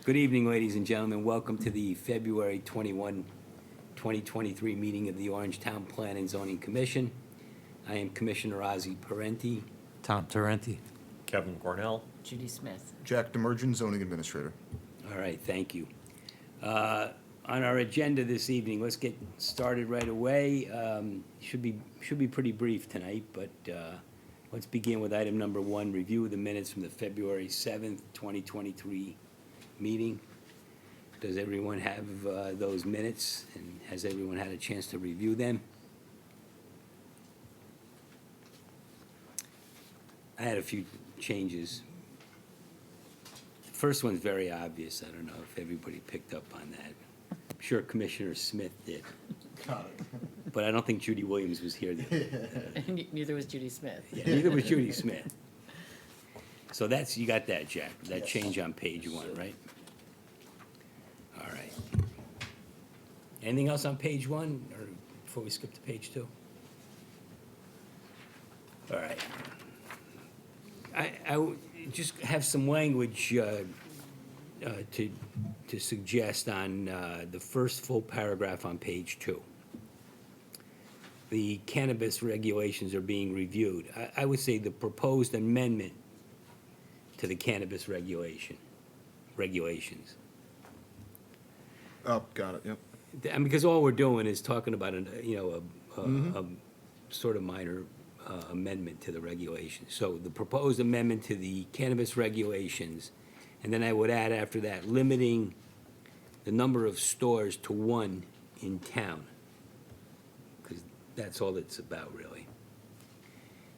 Good evening, ladies and gentlemen. Welcome to the February 21, 2023 meeting of the Orangetown Plan and Zoning Commission. I am Commissioner Ozzie Parenti. Tom Tarenti. Kevin Cornell. Judy Smith. Jack Demerjen, zoning administrator. All right, thank you. On our agenda this evening, let's get started right away. Should be pretty brief tonight, but let's begin with item number 1, review of the minutes from the February 7th, 2023 meeting. Does everyone have those minutes, and has everyone had a chance to review them? I had a few changes. The first one's very obvious. I don't know if everybody picked up on that. I'm sure Commissioner Smith did, Got it. but I don't think Judy Williams was here. Neither was Judy Smith. Yeah, neither was Judy Smith. So that's, you got that, Jack, that Yes. change on page 1, right? All right. Anything else on page 1, or before we skip to page 2? All right. Just have some language to suggest on the first full paragraph on page 2. The cannabis regulations are being reviewed. I would say the proposed amendment to the cannabis regulations. Oh, got it, yep. I mean, because all we're doing is talking about, a sort of minor amendment to the regulations. So the proposed amendment to the cannabis regulations, and then I would add after that, limiting the number of stores to 1 in town, because that's all it's about, really,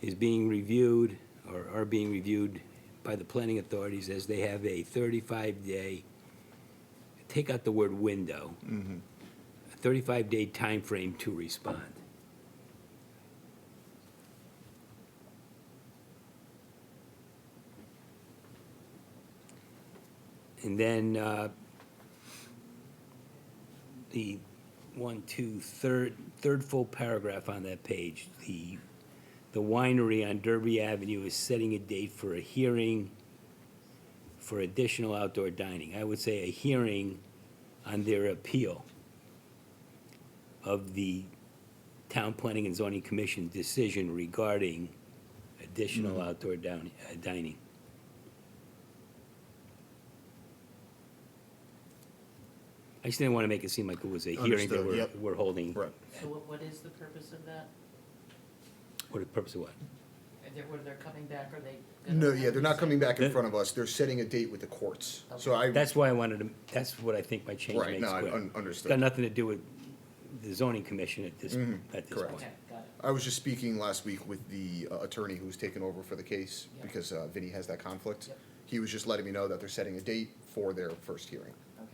is being reviewed, or are being reviewed by the planning authorities as they have a 35-day, take out the word window, a 35-day time frame to respond. And then the third full paragraph on that page, the winery on Derby Avenue is setting a date for a hearing for additional outdoor dining. I would say a hearing on their appeal of the Town Planning and Zoning Commission decision regarding additional outdoor dining. I just didn't want to make it seem like it was a hearing that Understood, yep. we're holding. Right. So what is the purpose of that? What, the purpose of what? Whether they're coming back, or they? No, yeah, they're not coming back in The- front of us. They're setting a date with the courts. So Okay. I, That's why I wanted to, that's what I think my change right, makes no, I clear. Got understood. nothing to do with the zoning commission at this correct. point. Okay, got it. I was just speaking last week with the attorney who's taken over for the case, Yeah. because Vinnie has that conflict. Yep. He was just letting me know that they're setting a date for their first hearing. Okay.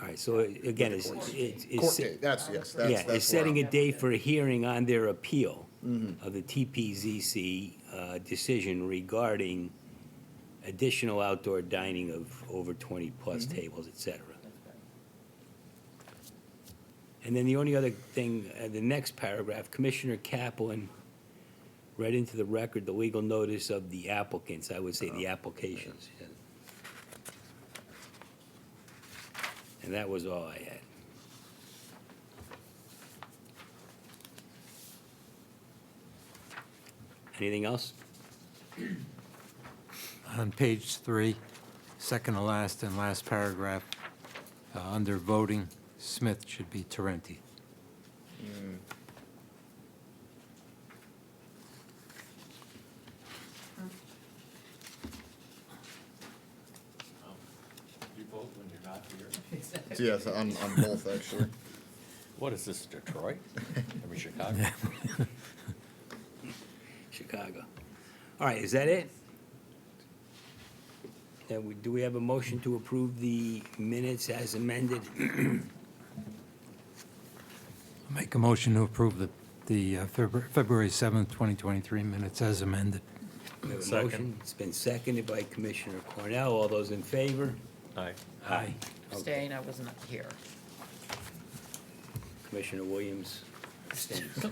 All right, so again, it's, Court it's, date, that's, yes, yeah, that's it's where setting a I'm- date for a hearing on their appeal of the TPZC decision regarding additional outdoor dining of over 20-plus tables, et cetera. That's great. And then the only other thing, the next paragraph, Commissioner Kaplan read into the record the legal notice of the applicants, I would say the applications. And that was all I had. Anything else? On page 3, second to last and last paragraph, under voting, Smith should be Tarenti. You vote when you're not here. Yes, on both, actually. What is this, Detroit? I mean, Chicago? Chicago. All right, is that it? Do we have a motion to approve the minutes as amended? Make a motion to approve the February 7th, 2023 minutes as amended. We have a Second. motion. It's been seconded by Commissioner Cornell. All those in favor? Aye. Aye. Abstain, I wasn't here. Commissioner Williams abstains.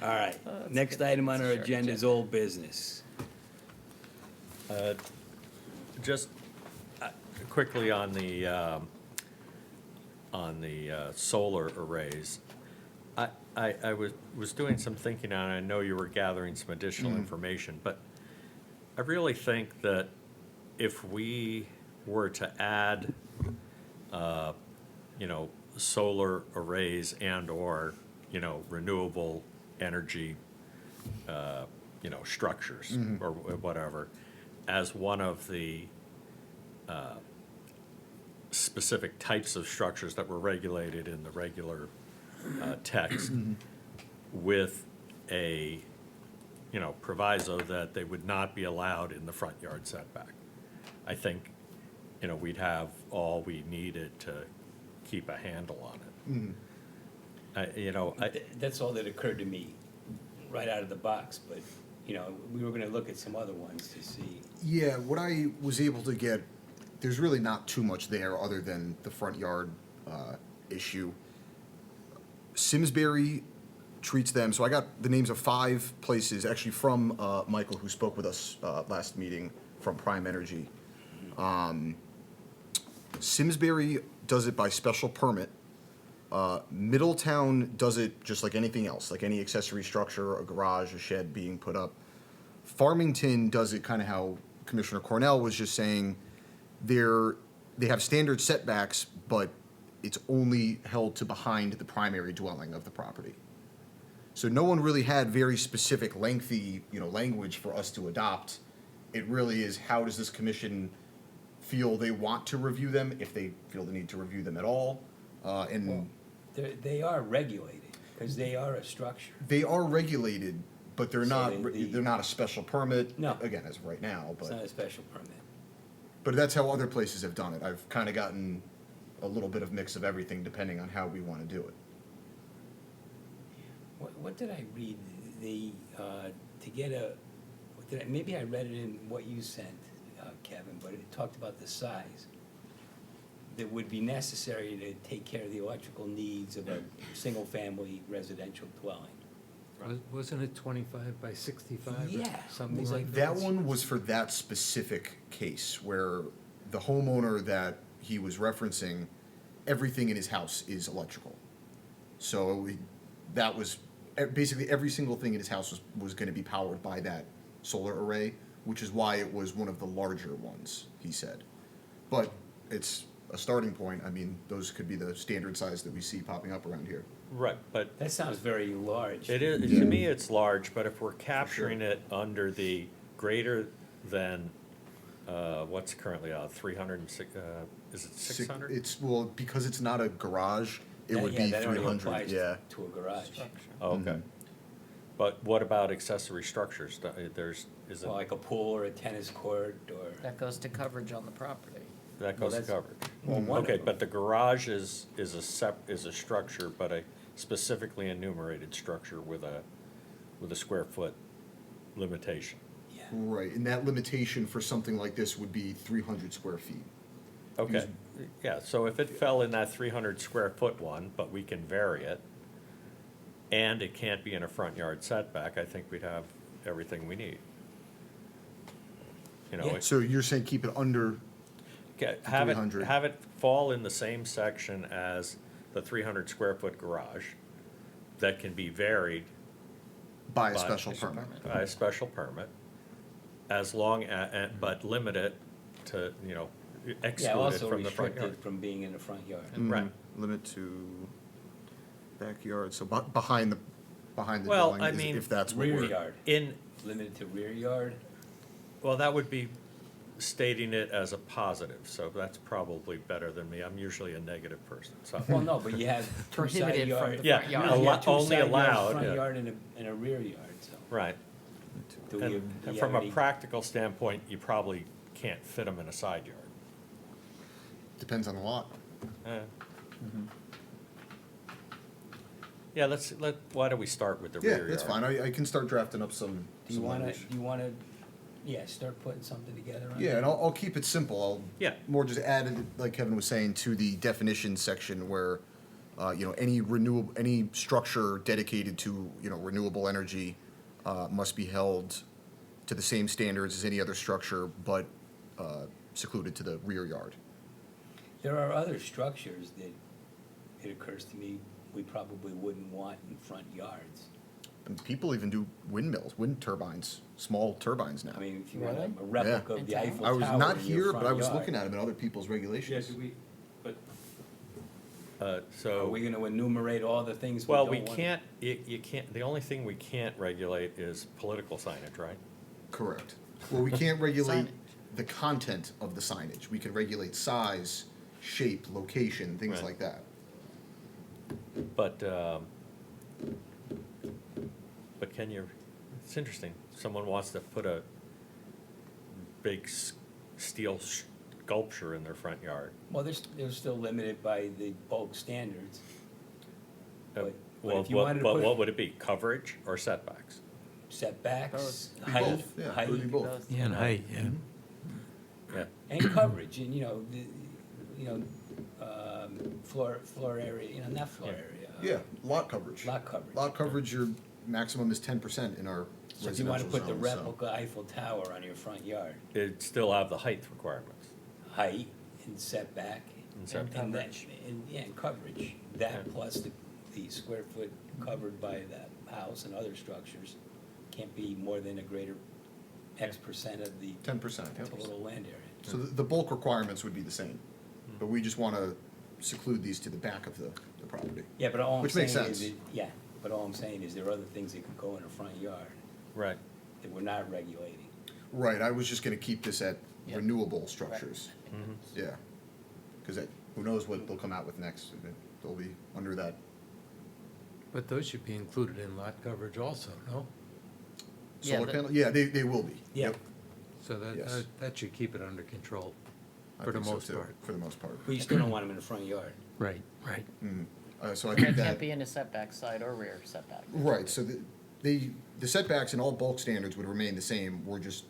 All right, next item on our agenda is old business. Just quickly on the solar arrays. I was doing some thinking on it. I know you were gathering some additional information, but I really think that if we were to add, solar arrays and/or, renewable energy, structures or whatever, as one of the specific types of structures that were regulated in the regular text, with a, proviso that they would not be allowed in the front yard setback. I think, we'd have all we needed to keep a handle on it. That's all that occurred to me right out of the box, but, we were gonna look at some other ones to see. Yeah, what I was able to get, there's really not too much there other than the front yard issue. Simsbury treats them, so I got the names of 5 places, actually from Michael, who spoke with us last meeting, from Prime Energy. Simsbury does it by special permit. Middletown does it just like anything else, like any accessory structure, a garage, a shed being put up. Farmington does it kind of how Commissioner Cornell was just saying. They have standard setbacks, but it's only held to behind the primary dwelling of the property. So no one really had very specific, lengthy, language for us to adopt. It really is, how does this commission feel they want to review them, if they feel the need to review them at all? And They are regulated, because they are a structure. they are regulated, but they're So not, they- they're not a special permit. No. Again, as of right now, It's not but, a special permit. but that's how other places have done it. I've kind of gotten a little bit of mix of everything depending on how we want to do it. What did I read? To get maybe I read it in what you sent, Kevin, but it talked about the size that would be necessary to take care of the electrical needs of a single-family residential dwelling. Wasn't it 25 by 65? or Yeah, Something it was like like that? That one was for that specific case where the homeowner that he was referencing, everything in his house is electrical. So that was, basically every single thing in his house was gonna be powered by that solar array, which is why it was one of the larger ones, he said. But it's a starting point. I mean, those could be the standard size that we see popping up around here. Right, but That sounds very large. it is, Yeah. to me, it's large, but if we're capturing it under the greater than, what's currently out, 306, is it 600? It's, well, because it's not a garage, it would Yeah, be that only 300, applies yeah. to a garage. Oh, okay. But what about accessory structures? Is it, Well, like a pool or a tennis court or. That goes to coverage on the property. that well, goes to that's- coverage? Well, one of Okay, them. but the garage is a structure, but a specifically enumerated structure with a square foot limitation. Yeah. Right, and that limitation for something like this would be 300 square feet. Okay, yeah, so if it fell in that 300 square foot one, but we can vary it, and it can't be in a front yard setback, I think we'd have everything we need. You know, Yeah. it- So you're saying keep it under, have 300. it fall in the same section as the 300 square foot garage that can be varied by a By- special permit? by a special permit, as long but limit it to, Yeah, exclude it also from the front yard. restricted from being in the front yard. Right. Limit to backyard, so behind the Well, dwelling, I mean, if that's what Rear we're. yard, In, limited to rear yard. well, that would be stating it as a positive, so that's probably better than me. I'm usually a negative person, so. Well, no, but you have two side Prohibited from yard. the Yeah, front You yard. have two only side yards, allowed, front yeah. yard and a rear yard, so. Right. Do we- And do and you from have a any- practical standpoint, you probably can't fit them in a side yard. Depends on the lot. Eh. Yeah, why don't we start with the rear Yeah, yard? that's fine, I can start drafting up some Do you language. wanna, yeah, start putting something together on Yeah, that? and I'll keep it simple. I'll Yeah. more just add it, like Kevin was saying, to the definition section where, any structure dedicated to, renewable energy, must be held to the same standards as any other structure, but secluded to the rear yard. There are other structures that, it occurs to me, we probably wouldn't want in front yards. And people even do windmills, wind turbines, small turbines now. I mean, if you want Really? a replica of In the town? Eiffel I Tower was not in your here, but front I was yard, looking at them in other people's regulations. Are So, we gonna enumerate all the things we well, don't we want? can't, you can't, the only thing we can't regulate is political signage, right? Correct. Well, we can't regulate Signage. the content of the signage. We can regulate size, shape, location, things Right. like that. But can you, it's interesting, someone wants to put a big steel sculpture in their front yard. Well, they're still limited by the bulk standards. But Well, if you wanted to what put would it be, coverage or setbacks? setbacks, Be height, both, yeah, it would be both. Yeah, and height, yeah. Yeah. and coverage, and, floor area, not floor Yeah. area. Yeah, lot coverage. Lot coverage. Lot coverage, your maximum is 10% in our So if you wanna residential put the zone, so. replica Eiffel Tower on your front yard, It'd still have the height requirements. height and setback. And setback. And that, coverage. and coverage, that Yeah. plus the square foot covered by that house and other structures can't be more than a greater X percent of the 10%, yep. total land area. So the bulk requirements would be the same, but we just want to seclude these to the back of the property. Yeah, but all I'm Which saying makes is, sense. but all I'm saying is there are other things that could go in a front yard Right. that we're not regulating. Right, I was just going to keep this at Yep. renewable structures. Mhm. Yeah, because who knows what they'll come out with next. They'll be under that. But those should be included in lot coverage also, no? Yeah, Solar but- panel, yeah, they will be. Yeah. Yep, So that, Yes. that should keep it under control, I for the think so most too, part. For the most part. But you still don't want them in the front yard. Right, right. So I It think can't that, be in a setback side or rear setback. right, so the setbacks and all bulk standards would remain the same. We're just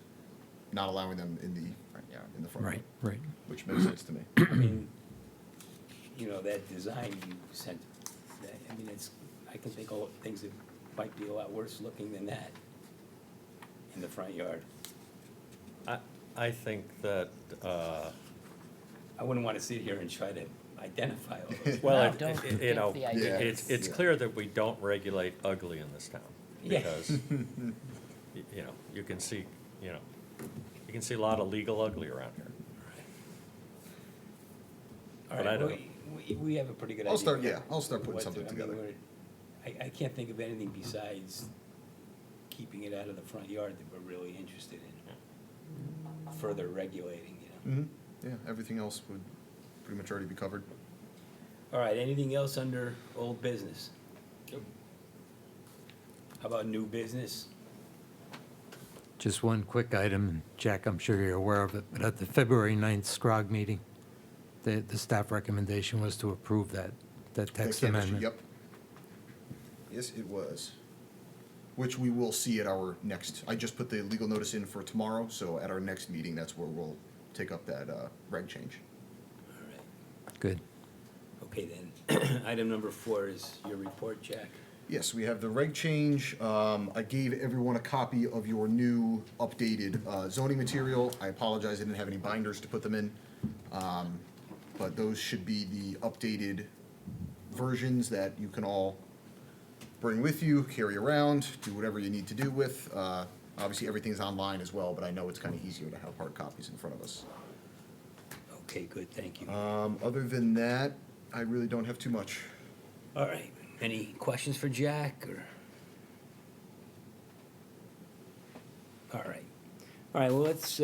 not allowing them in the Front yard. front. Right, right. Which makes sense to me. I mean, that design you sent, I can think of things that might be a lot worse looking than that in the front yard. I think that, I wouldn't want to sit here and try to identify all those. well, No, it- don't it- give the idea. it's Yeah. clear that we don't regulate ugly in this town. Yeah. Because, you can see, you can see a lot of legal ugly around here. All But right, I don't- well, we have a pretty good idea. I'll start- of yeah, I'll start putting what something I mean, together. I can't think of anything besides keeping it out of the front yard that we're really interested in. Further regulating, Yeah, everything else would pretty much already be covered. All right, anything else under old business? How about new business? Just one quick item, and Jack, I'm sure you're aware of it, but at the February 9th SCROG meeting, the staff recommendation was to approve that text The chemistry, amendment. Yep. Yes, it was. Which we will see at our next, I just put the legal notice in for tomorrow, so at our next meeting, that's where we'll take up that reg change. All right, Good. okay then. Item number 4 is your report, Jack. Yes, we have the reg change. I gave everyone a copy of your new updated zoning material. I apologize, I didn't have any binders to put them in. But those should be the updated versions that you can all bring with you, carry around, do whatever you need to do with. Obviously, everything's online as well, but I know it's kind of easier to have hard copies in front of us. Okay, good, thank you. Other than that, I really don't have too much. All right, any questions for Jack, or? All right, well, let's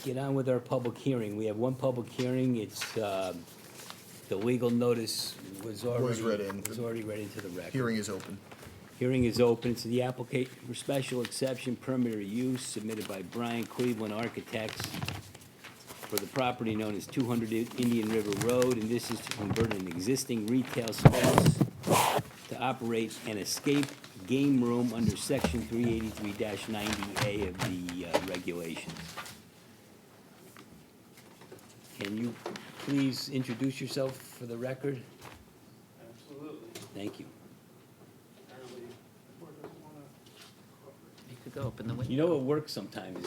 get on with our public hearing. We have one public hearing, it's, the legal notice was already. read in. Was already read into the record. Hearing is open. Hearing is open to the application for special exception permit or use submitted by Brian Cleveland Architects for the property known as 200 Indian River Road, and this is to convert an existing retail space to operate an escape game room under section 383-90A of the regulations. Can you please introduce yourself for the record? Absolutely. Thank you. Apparently, the board doesn't want to cooperate. You could to open the window. You know what works sometimes?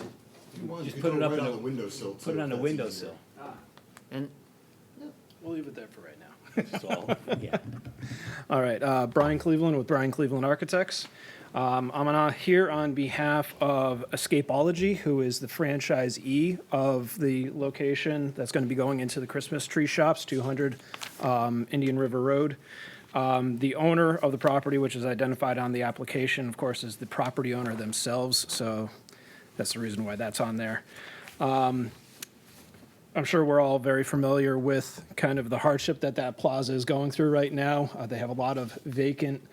Just put it up in a, windowsill. put it on the windowsill. And We'll leave it there for right now. That's all, yeah. All right, Brian Cleveland with Brian Cleveland Architects. Here on behalf of Escapology, who is the franchisee of the location that's going to be going into the Christmas tree shops, 200 Indian River Road. The owner of the property, which is identified on the application, of course, is the property owner themselves, so that's the reason why that's on there. I'm sure we're all very familiar with kind of the hardship that that plaza is going through right now. They have a lot of vacant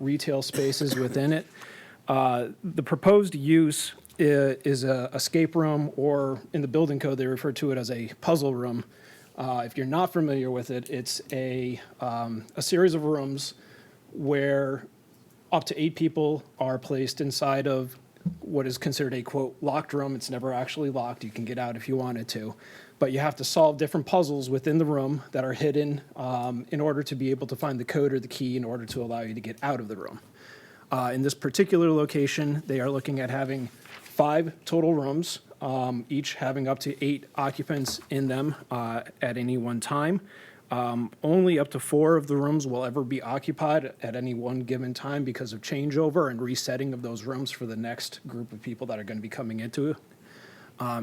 retail spaces within it. The proposed use is a escape room, or in the building code, they refer to it as a puzzle room. If you're not familiar with it, it's a series of rooms where up to 8 people are placed inside of what is considered a, quote, locked room. It's never actually locked. You can get out if you wanted to. But you have to solve different puzzles within the room that are hidden in order to be able to find the code or the key in order to allow you to get out of the room. In this particular location, they are looking at having 5 total rooms, each having up to 8 occupants in them at any one time. Only up to 4 of the rooms will ever be occupied at any one given time because of changeover and resetting of those rooms for the next group of people that are going to be coming into it.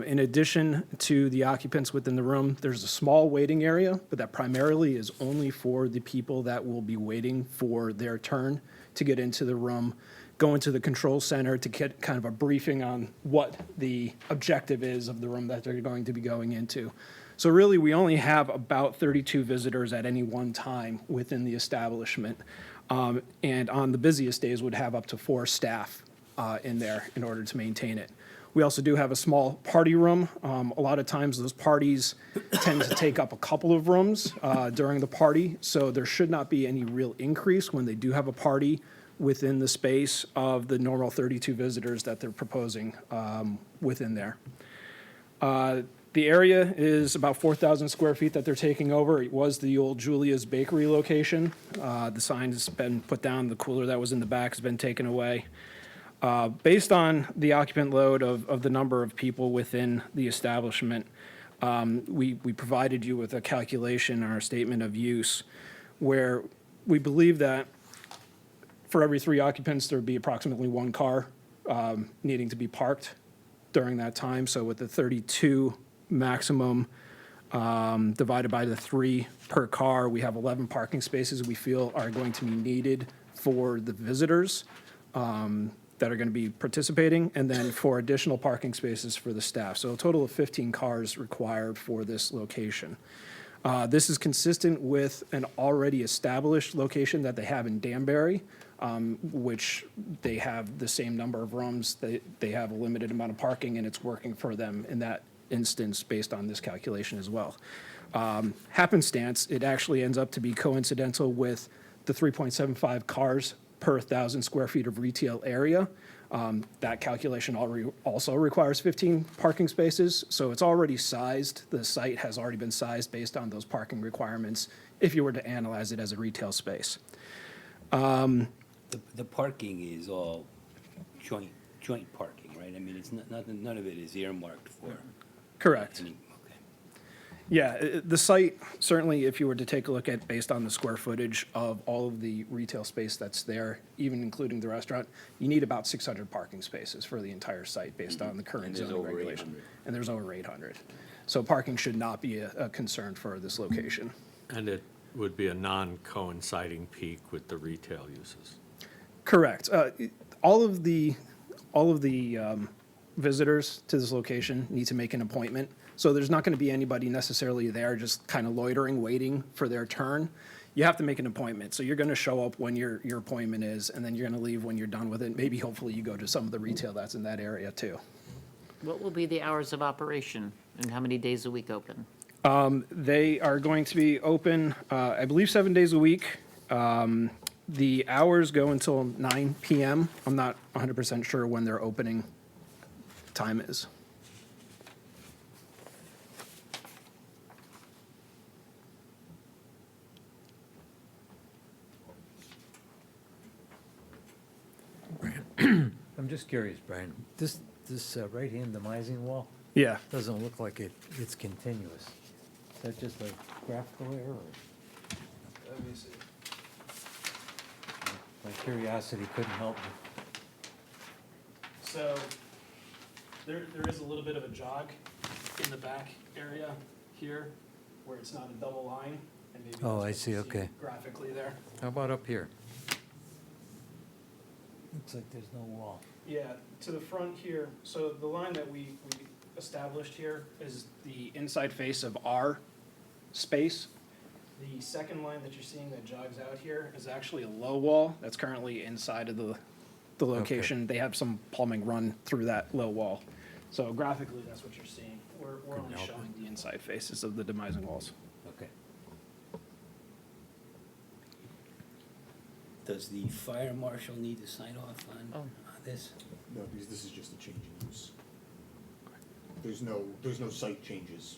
In addition to the occupants within the room, there's a small waiting area, but that primarily is only for the people that will be waiting for their turn to get into the room, go into the control center to get kind of a briefing on what the objective is of the room that they're going to be going into. So really, we only have about 32 visitors at any one time within the establishment. And on the busiest days, would have up to 4 staff in there in order to maintain it. We also do have a small party room. A lot of times, those parties tend to take up a couple of rooms during the party, so there should not be any real increase when they do have a party within the space of the normal 32 visitors that they're proposing within there. The area is about 4,000 square feet that they're taking over. It was the old Julia's Bakery location. The sign has been put down. The cooler that was in the back has been taken away. Based on the occupant load of the number of people within the establishment, we provided you with a calculation, our statement of use, where we believe that for every 3 occupants, there would be approximately 1 car needing to be parked during that time. So with the 32 maximum divided by the 3 per car, we have 11 parking spaces we feel are going to be needed for the visitors that are going to be participating, and then 4 additional parking spaces for the staff. So a total of 15 cars required for this location. This is consistent with an already established location that they have in Danbury, which they have the same number of rooms. They have a limited amount of parking, and it's working for them in that instance based on this calculation as well. Happenstance, it actually ends up to be coincidental with the 3.75 cars per 1,000 square feet of retail area. That calculation also requires 15 parking spaces, so it's already sized. The site has already been sized based on those parking requirements if you were to analyze it as a retail space. The parking is all joint parking, right? I mean, it's nothing, none of it is earmarked for Correct. any, okay. Yeah, the site, certainly if you were to take a look at based on the square footage of all of the retail space that's there, even including the restaurant, you need about 600 parking spaces for the entire site based on the current And there's zoning over regulation. 800. And there's over 800. So parking should not be a concern for this location. And it would be a non-coinciding peak with the retail uses. Correct. All of the visitors to this location need to make an appointment. So there's not going to be anybody necessarily there just kind of loitering, waiting for their turn. You have to make an appointment. So you're going to show up when your appointment is, and then you're going to leave when you're done with it. Maybe hopefully you go to some of the retail that's in that area too. What will be the hours of operation and how many days a week open? They are going to be open, I believe, 7 days a week. The hours go until 9 p.m. I'm not 100% sure when their opening time is. I'm just curious, Brian, this right-hand demising wall Yeah. doesn't look like it's continuous. Is that just a graphical error? Or Let me see. my curiosity couldn't help me? So there is a little bit of a jog in the back area here where it's not a double line. And maybe Oh, that's I what see, you okay. graphically there. How about up here? Looks like there's no wall. Yeah, to the front here, so the line that we established here is the inside face of our space. The second line that you're seeing that jogs out here is actually a low wall that's currently inside of the location. They have some plumbing run through that low wall. So graphically, that's what you're seeing. We're Couldn't only help it. showing the inside faces of the demising walls. Okay. Does the fire marshal need to sign off Oh. on this? No, because this is just a change in use. There's no site changes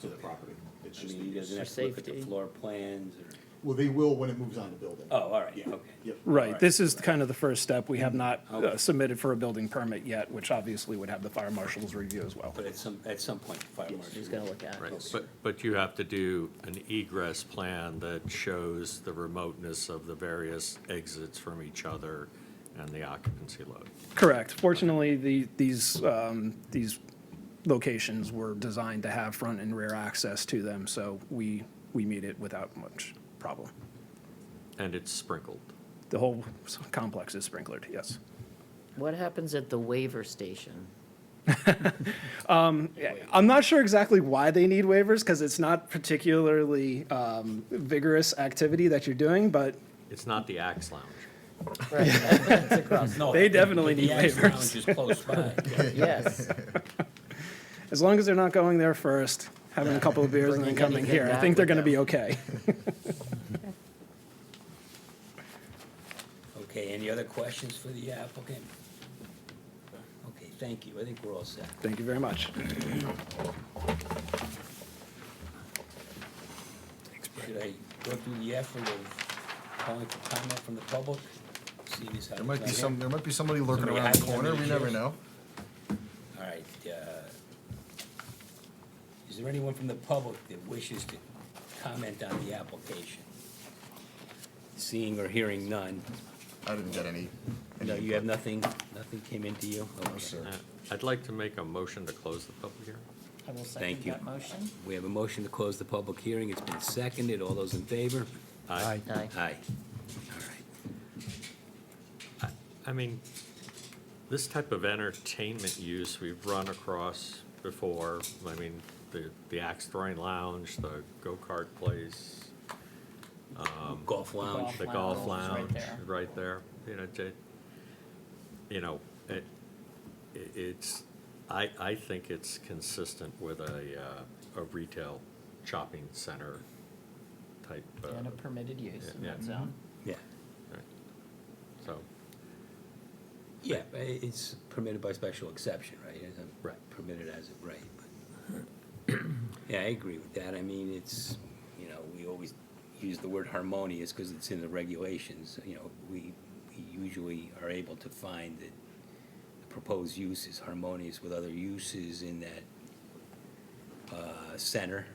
to the property. It's I just mean, the he use. doesn't have to look at the Safety. floor plans or, Well, they will when it moves on to building. oh, all right, Yeah. okay. Yep. Right, Alright. this is kind of the first step. We have not Okay. submitted for a building permit yet, which obviously would have the fire marshal's review as well. But at some point, the fire marshal. He's gonna look at it. Right, but you have to do an egress plan that shows the remoteness of the various exits from each other and the occupancy load. Correct. Fortunately, these locations were designed to have front and rear access to them, so we meet it without much problem. And it's sprinkled. The whole complex is sprinklered, yes. What happens at the waiver station? I'm not sure exactly why they need waivers, because it's not particularly vigorous activity that you're doing, but It's not the Axe Lounge. It's across, No, They definitely need The Axe waivers. Lounge is close by. yes. as long as they're not going there first, having a couple of beers and then Bringing coming anything here, I back think they're with gonna them. be okay. Okay, any other questions for the applicant? Okay, thank you. I think we're all set. Thank you very much. Should I go through the effort of calling for comment from the public? Seeing as how There might be it's not some, here? there might be somebody lurking Somebody around the hiding corner, under we the never chairs? know. All right, is there anyone from the public that wishes to comment on the application? Seeing or hearing none. I didn't get any. No, you have nothing, nothing came into you? Okay. sir. I'd like to make a motion to close the public hearing. I will Thank second you. that motion. We have a motion to close the public hearing. It's been seconded. All those in favor? Aye. Aye. Aye. All right. I mean, this type of entertainment use we've run across before. I mean, the Axe Throwing Lounge, the go-kart place, Golf lounge. the Golf golf lounge, lounge, right there. right there. It's, I think it's consistent with a retail shopping center type. And a permitted use in yeah. that zone. Yeah. Right. So, Yeah, it's permitted by special exception, right? It isn't Right. permitted as of right, but, yeah, I agree with that. I mean, it's, we always use the word harmonious because it's in the regulations. We usually are able to find that the proposed use is harmonious with other uses in that center.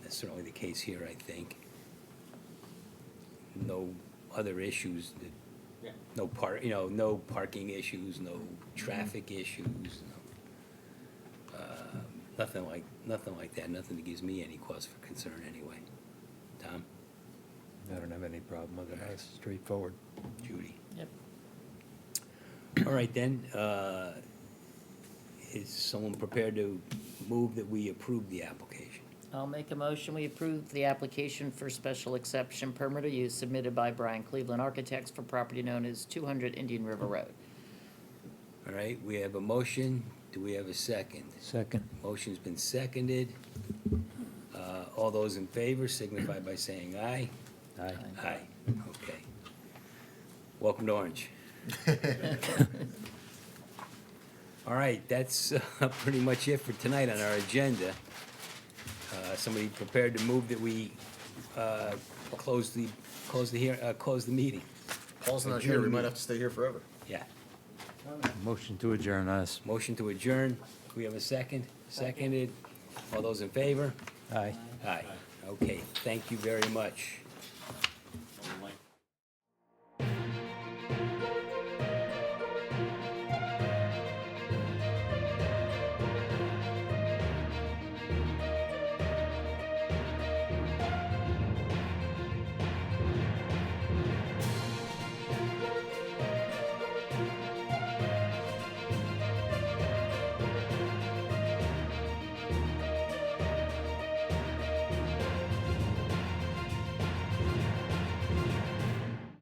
That's certainly the case here, I think. No other issues that no no parking issues, no traffic issues, nothing like that, nothing that gives me any cause for concern anyway. Tom, I don't have any problem with it. It's straightforward. Judy? Yep. All right then, is someone prepared to move that we approve the application? I'll make a motion, we approve the application for special exception permit of use submitted by Brian Cleveland Architects for property known as 200 Indian River Road. All right, we have a motion, do we have a second? Second. Motion's been seconded. All those in favor signify by saying aye. Aye. Aye, okay. Welcome to Orange. All right, that's pretty much it for tonight on our agenda. Somebody prepared to move that we close the meeting? Paul's not here, we might have to stay here forever. Yeah. Motion to adjourn us. Motion to adjourn. We have a second? Seconded. All those in favor? Aye. Aye. Okay, thank you very much.